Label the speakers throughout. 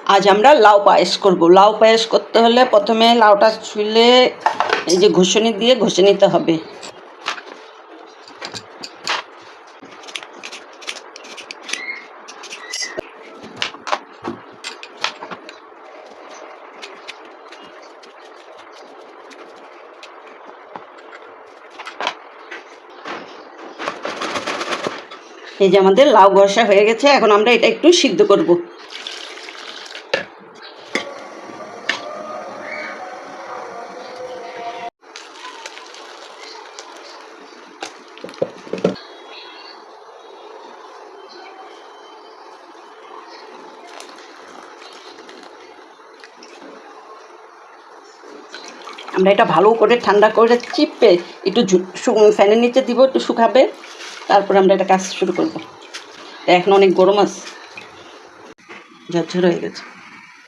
Speaker 1: আজ আমরা লাউ পায়েস করব। লাউ পায়েস করতে হলে প্রথমে লাউটা ছুলে এই যে ঘষনি দিয়ে ঘষে নিতে হবে। এই যে আমাদের লাউ ঘষা হয়ে গেছে, এখন আমরা এটা একটু সিদ্ধ করব। আমরা এটা ভালো করে ঠান্ডা করে চিপে একটু ফ্যানের নিচে দিব, একটু শুকাবে, তারপরে আমরা এটা কাজ শুরু করব। এখন অনেক গরম আছে, ঝরঝর হয়ে গেছে।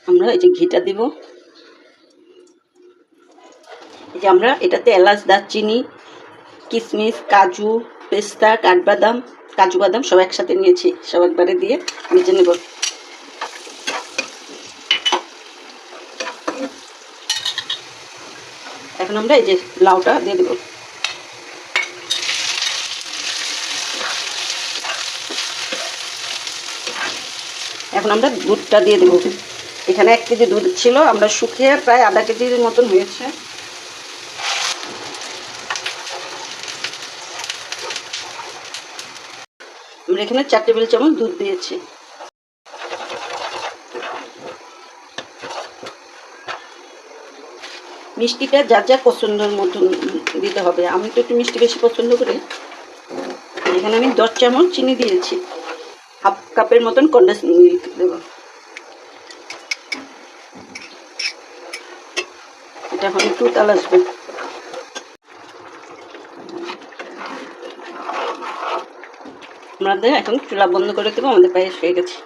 Speaker 1: আমরা এই যে ঘিটা দিব। এই যে আমরা এটাতে এলাচ, দারচিনি, কিশমিশ, কাজু, পেস্তা, কাঠবাদাম, কাজু বাদাম সব একসাথে নিয়েছি, সব একবারে দিয়ে ভেজে নেব। এখন আমরা এই যে লাউটা দিয়ে দেব। এখন আমরা দুধটা দিয়ে দেব। এখানে 1 কেজি দুধ ছিল, আমরা শুকিয়ে প্রায় আধা কেজির মতন হয়েছে। আমরা এখানে 4 টেবিল চামচ দুধ দিয়েছি। মিষ্টিটা যার যার পছন্দের মতন দিতে হবে। আমি তো একটু মিষ্টি বেশি পছন্দ করি। এখানে আমি 10 চামচ চিনি দিয়েছি। হাফ কাপের মতন কনডেন্স মিল্ক দেব। এটা এখন একটু তাল আসবে। আমাদের এখন চুলা বন্ধ করে দেবো, আমাদের পায়েস হয়ে গেছে।